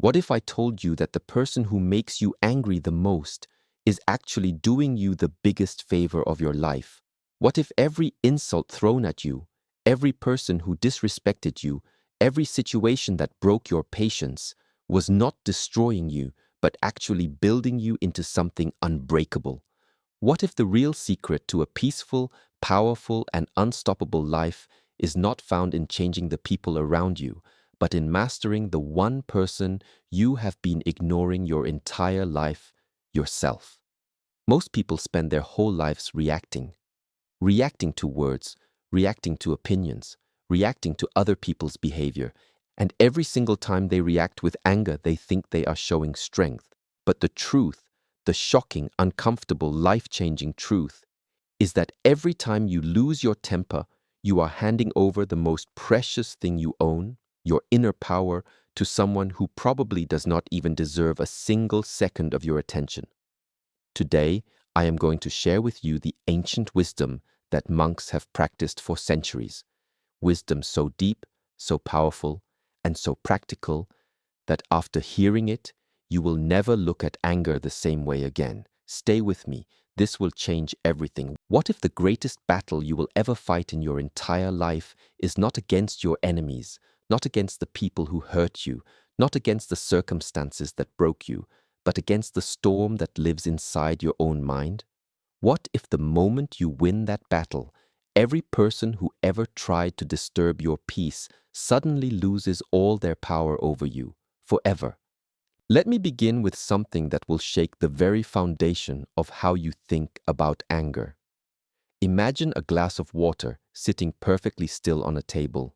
What if I told you that the person who makes you angry the most is actually doing you the biggest favor of your life? What if every insult thrown at you, every person who disrespected you, every situation that broke your patience was not destroying you, but actually building you into something unbreakable? What if the real secret to a peaceful, powerful, and unstoppable life is not found in changing the people around you, but in mastering the one person you have been ignoring your entire life, yourself? Most people spend their whole lives reacting to words, reacting to opinions, reacting to other people's behavior, and every single time they react with anger, they think they are showing strength. But the truth, the shocking, uncomfortable, life-changing truth, is that every time you lose your temper, you are handing over the most precious thing you own, your inner power, to someone who probably does not even deserve a single second of your attention. Today, I am going to share with you the ancient wisdom that monks have practiced for centuries. Wisdom so deep, so powerful, and so practical that after hearing it, you will never look at anger the same way again. Stay with me. This will change everything. What if the greatest battle you will ever fight in your entire life is not against your enemies, not against the people who hurt you, not against the circumstances that broke you, but against the storm that lives inside your own mind? What if the moment you win that battle, every person who ever tried to disturb your peace suddenly loses all their power over you, forever? Let me begin with something that will shake the very foundation of how you think about anger. Imagine a glass of water sitting perfectly still on a table.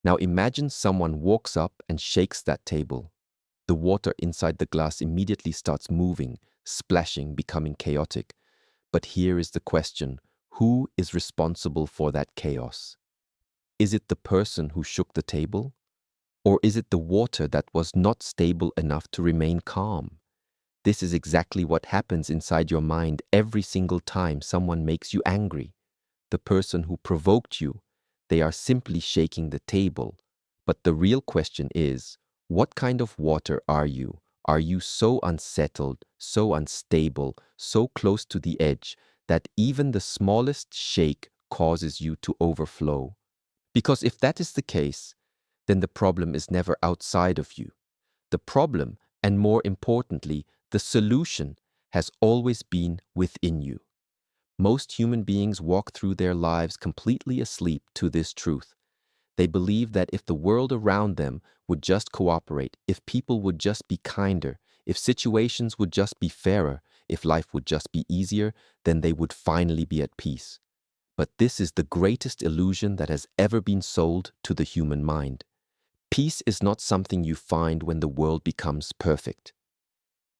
Now imagine someone walks up and shakes that table. The water inside the glass immediately starts moving, splashing, becoming chaotic. But here is the question: who is responsible for that chaos? Is it the person who shook the table? Or is it the water that was not stable enough to remain calm? This is exactly what happens inside your mind every single time someone makes you angry. The person who provoked you, they are simply shaking the table. But the real question is, what kind of water are you? Are you so unsettled, so unstable, so close to the edge that even the smallest shake causes you to overflow? Because if that is the case, then the problem is never outside of you. The problem, and more importantly, the solution, has always been within you. Most human beings walk through their lives completely asleep to this truth. They believe that if the world around them would just cooperate, if people would just be kinder, if situations would just be fairer, if life would just be easier, then they would finally be at peace. But this is the greatest illusion that has ever been sold to the human mind. Peace is not something you find when the world becomes perfect.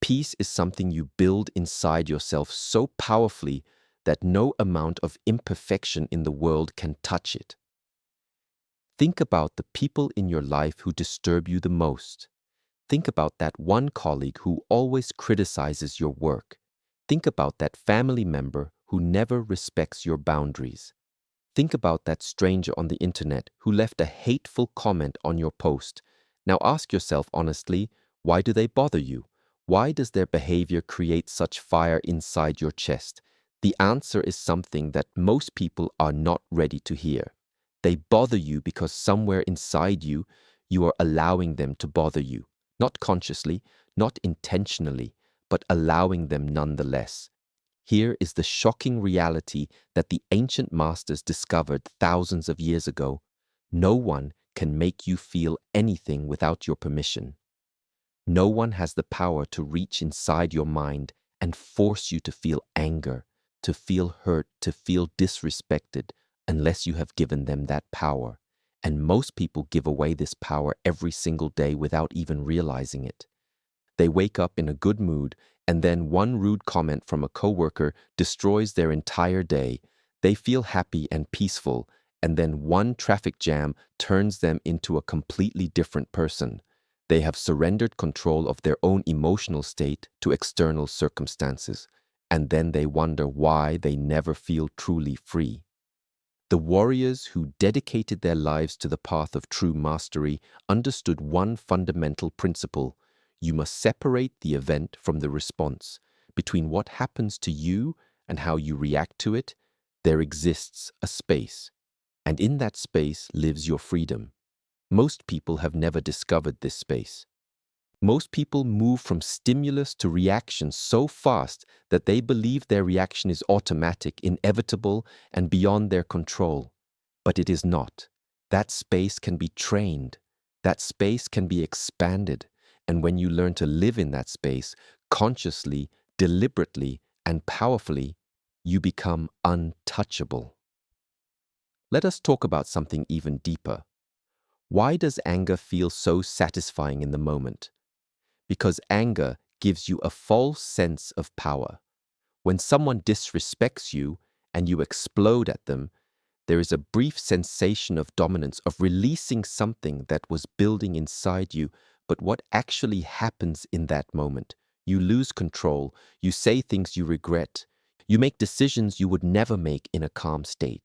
Peace is something you build inside yourself so powerfully that no amount of imperfection in the world can touch it. Think about the people in your life who disturb you the most. Think about that one colleague who always criticizes your work. Think about that family member who never respects your boundaries. Think about that stranger on the internet who left a hateful comment on your post. Now ask yourself honestly, why do they bother you? Why does their behavior create such fire inside your chest? The answer is something that most people are not ready to hear. They bother you because somewhere inside you, you are allowing them to bother you. Not consciously, not intentionally, but allowing them nonetheless. Here is the shocking reality that the ancient masters discovered thousands of years ago. No one can make you feel anything without your permission. No one has the power to reach inside your mind and force you to feel anger, to feel hurt, to feel disrespected, unless you have given them that power. And most people give away this power every single day without even realizing it. They wake up in a good mood, and then one rude comment from a coworker destroys their entire day. They feel happy and peaceful, and then one traffic jam turns them into a completely different person. They have surrendered control of their own emotional state to external circumstances, and then they wonder why they never feel truly free. The warriors who dedicated their lives to the path of true mastery understood one fundamental principle: You must separate the event from the response. Between what happens to you and how you react to it, there exists a space. And in that space lives your freedom. Most people have never discovered this space. Most people move from stimulus to reaction so fast that they believe their reaction is automatic, inevitable, and beyond their control. But it is not. That space can be trained. That space can be expanded. And when you learn to live in that space, consciously, deliberately, and powerfully, you become untouchable. Let us talk about something even deeper. Why does anger feel so satisfying in the moment? Because anger gives you a false sense of power. When someone disrespects you and you explode at them, there is a brief sensation of dominance, of releasing something that was building inside you. But what actually happens in that moment? You lose control, you say things you regret, you make decisions you would never make in a calm state.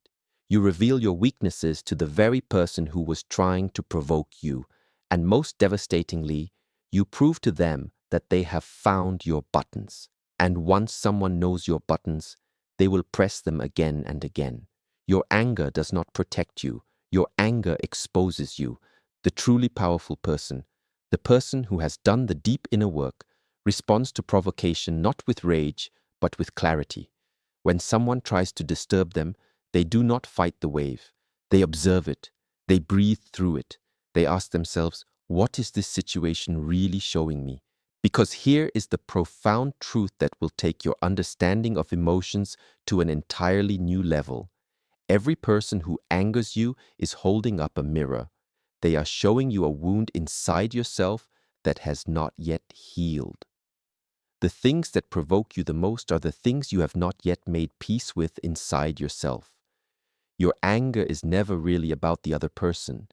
You reveal your weaknesses to the very person who was trying to provoke you. And most devastatingly, you prove to them that they have found your buttons. And once someone knows your buttons, they will press them again and again. Your anger does not protect you. Your anger exposes you. The truly powerful person, the person who has done the deep inner work, responds to provocation not with rage, but with clarity. When someone tries to disturb them, they do not fight the wave. They observe it. They breathe through it. They ask themselves, what is this situation really showing me? Because here is the profound truth that will take your understanding of emotions to an entirely new level. Every person who angers you is holding up a mirror. They are showing you a wound inside yourself that has not yet healed. The things that provoke you the most are the things you have not yet made peace with inside yourself. Your anger is never really about the other person.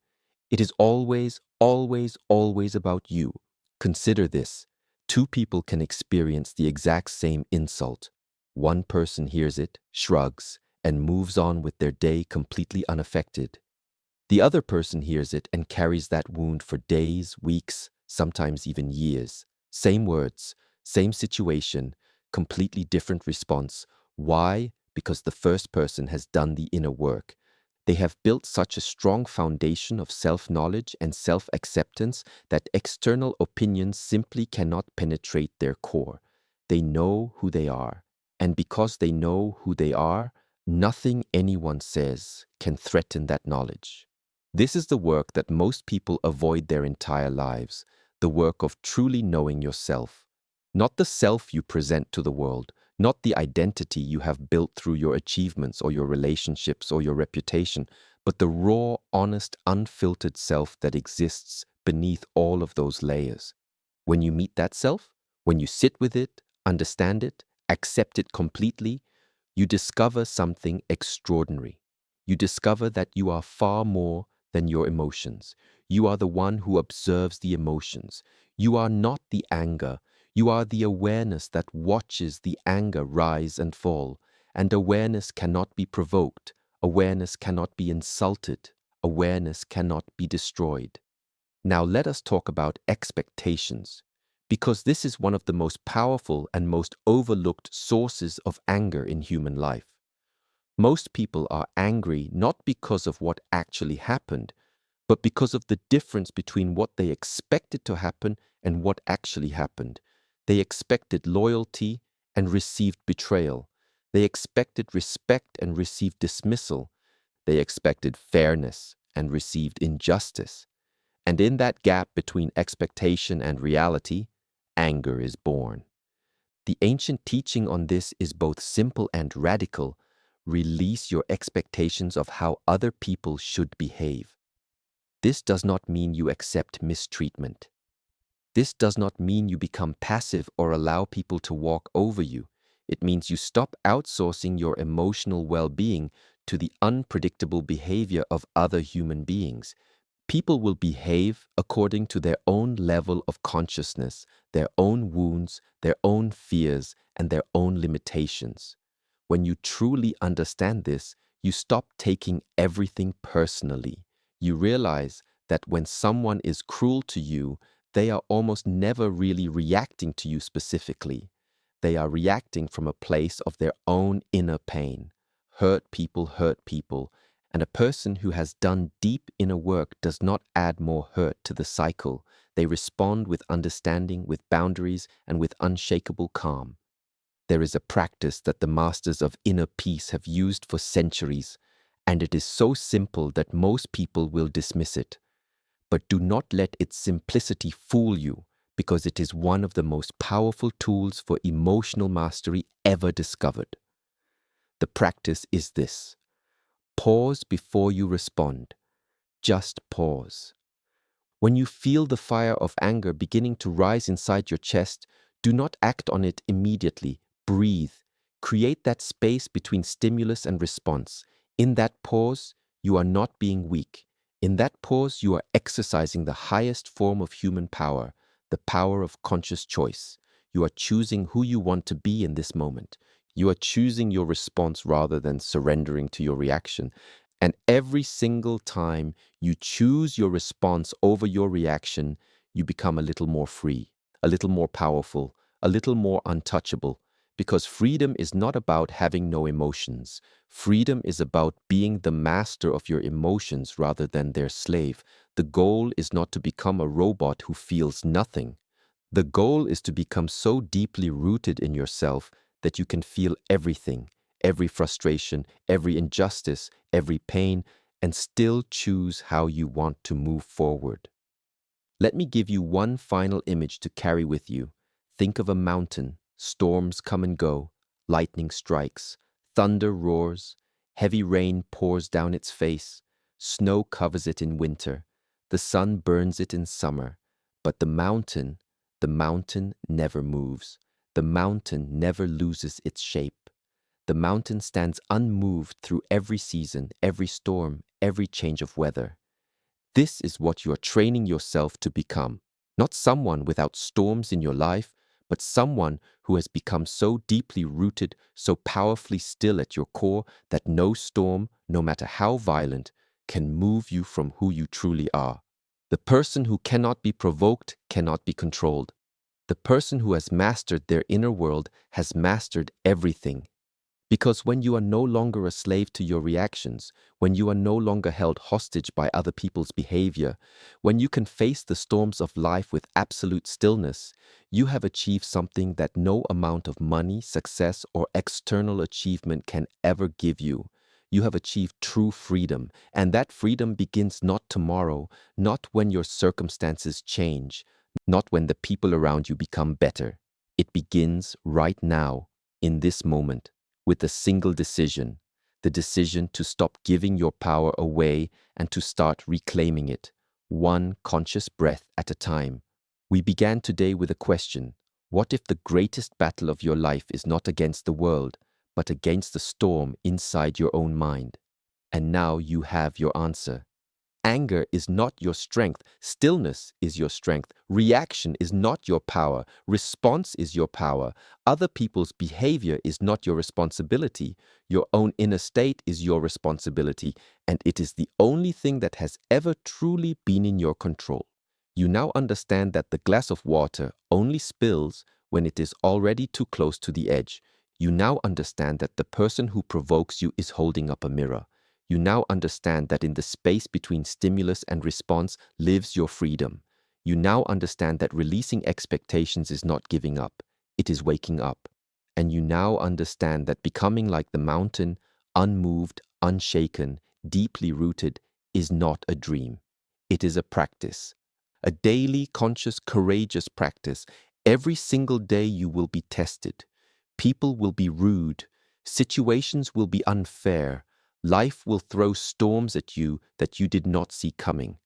It is always, always, always about you. Consider this. Two people can experience the exact same insult. One person hears it, shrugs, and moves on with their day completely unaffected. The other person hears it and carries that wound for days, weeks, sometimes even years. Same words, same situation, completely different response. Why? Because the first person has done the inner work. They have built such a strong foundation of self-knowledge and self-acceptance that external opinions simply cannot penetrate their core. They know who they are. And because they know who they are, nothing anyone says can threaten that knowledge. This is the work that most people avoid their entire lives, the work of truly knowing yourself. Not the self you present to the world, not the identity you have built through your achievements or your relationships or your reputation, but the raw, honest, unfiltered self that exists beneath all of those layers. When you meet that self, when you sit with it, understand it, accept it completely, you discover something extraordinary. You discover that you are far more than your emotions. You are the one who observes the emotions. You are not the anger. You are the awareness that watches the anger rise and fall. And awareness cannot be provoked. Awareness cannot be insulted. Awareness cannot be destroyed. Now let us talk about expectations, because this is one of the most powerful and most overlooked sources of anger in human life. Most people are angry not because of what actually happened, but because of the difference between what they expected to happen and what actually happened. They expected loyalty and received betrayal. They expected respect and received dismissal. They expected fairness and received injustice. And in that gap between expectation and reality, anger is born. The ancient teaching on this is both simple and radical. Release your expectations of how other people should behave. This does not mean you accept mistreatment. This does not mean you become passive or allow people to walk over you. It means you stop outsourcing your emotional well-being to the unpredictable behavior of other human beings. People will behave according to their own level of consciousness, their own wounds, their own fears, and their own limitations. When you truly understand this, you stop taking everything personally. You realize that when someone is cruel to you, they are almost never really reacting to you specifically. They are reacting from a place of their own inner pain. Hurt people, and a person who has done deep inner work does not add more hurt to the cycle. They respond with understanding, with boundaries, and with unshakable calm. There is a practice that the masters of inner peace have used for centuries, and it is so simple that most people will dismiss it. But do not let its simplicity fool you, because it is one of the most powerful tools for emotional mastery ever discovered. The practice is this: pause before you respond. Just pause. When you feel the fire of anger beginning to rise inside your chest, do not act on it immediately. Breathe. Create that space between stimulus and response. In that pause, you are not being weak. In that pause, you are exercising the highest form of human power, the power of conscious choice. You are choosing who you want to be in this moment. You are choosing your response rather than surrendering to your reaction. And every single time you choose your response over your reaction, you become a little more free, a little more powerful, a little more untouchable. Because freedom is not about having no emotions. Freedom is about being the master of your emotions rather than their slave. The goal is not to become a robot who feels nothing. The goal is to become so deeply rooted in yourself that you can feel everything, every frustration, every injustice, every pain, and still choose how you want to move forward. Let me give you one final image to carry with you. Think of a mountain. Storms come and go. Lightning strikes. Thunder roars. Heavy rain pours down its face. Snow covers it in winter. The sun burns it in summer. But the mountain never moves. The mountain never loses its shape. The mountain stands unmoved through every season, every storm, every change of weather. This is what you are training yourself to become. Not someone without storms in your life, but someone who has become so deeply rooted, so powerfully still at your core that no storm, no matter how violent, can move you from who you truly are. The person who cannot be provoked cannot be controlled. The person who has mastered their inner world has mastered everything. Because when you are no longer a slave to your reactions, when you are no longer held hostage by other people's behavior, when you can face the storms of life with absolute stillness, you have achieved something that no amount of money, success, or external achievement can ever give you. You have achieved true freedom, and that freedom begins not tomorrow, not when your circumstances change, not when the people around you become better. It begins right now, in this moment, with a single decision, the decision to stop giving your power away and to start reclaiming it, one conscious breath at a time. We began today with a question: what if the greatest battle of your life is not against the world, but against the storm inside your own mind? And now you have your answer. Anger is not your strength. Stillness is your strength. Reaction is not your power. Response is your power. Other people's behavior is not your responsibility. Your own inner state is your responsibility, and it is the only thing that has ever truly been in your control. You now understand that the glass of water only spills when it is already too close to the edge. You now understand that the person who provokes you is holding up a mirror. You now understand that in the space between stimulus and response lives your freedom. You now understand that releasing expectations is not giving up, it is waking up. And you now understand that becoming like the mountain, unmoved, unshaken, deeply rooted, is not a dream. It is a practice. A daily, conscious, courageous practice. Every single day you will be tested. People will be rude. Situations will be unfair. Life will throw storms at you that you did not see coming.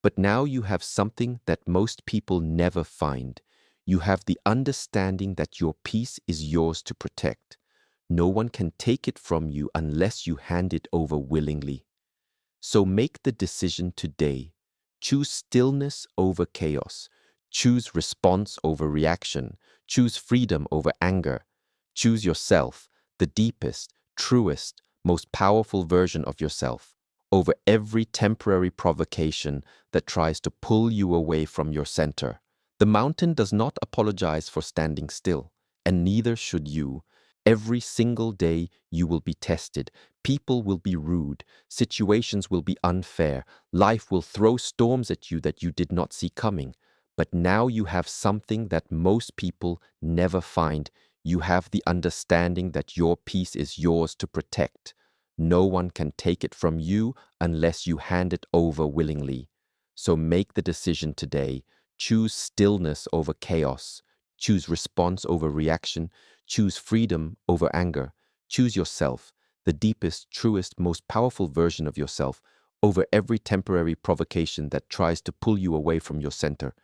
But now you have something that most people never find. You have the understanding that your peace is yours to protect. No one can take it from you unless you hand it over willingly. So make the decision today. Choose stillness over chaos. Choose response over reaction. Choose freedom over anger. Choose yourself, the deepest, truest, most powerful version of yourself, over every temporary provocation that tries to pull you away from your center. The mountain does not apologize for standing still, and neither should you. Every single day you will be tested. People will be rude. Situations will be unfair. Life will throw storms at you that you did not see coming. But now you have something that most people never find. You have the understanding that your peace is yours to protect. No one can take it from you unless you hand it over willingly. So make the decision today. Choose stillness over chaos. Choose response over reaction. Choose freedom over anger. Choose yourself, the deepest, truest, most powerful version of yourself, over every temporary provocation that tries to pull you away from your center.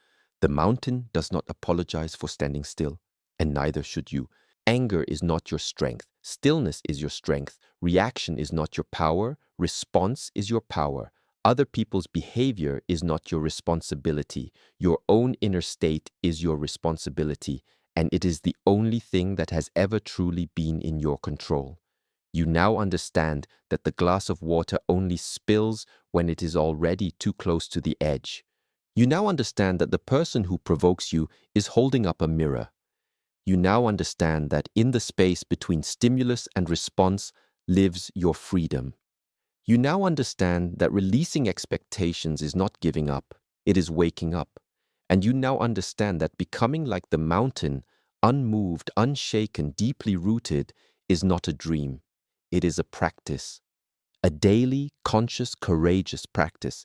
The mountain does not apologize for standing still, and neither should you. Anger is not your strength. Stillness is your strength. Reaction is not your power. Response is your power. Other people's behavior is not your responsibility. Your own inner state is your responsibility, and it is the only thing that has ever truly been in your control. You now understand that the glass of water only spills when it is already too close to the edge. You now understand that the person who provokes you is holding up a mirror. You now understand that in the space between stimulus and response lives your freedom. You now understand that releasing expectations is not giving up, it is waking up. And you now understand that becoming like the mountain, unmoved, unshaken, deeply rooted, is not a dream. It is a practice, a daily, conscious, courageous practice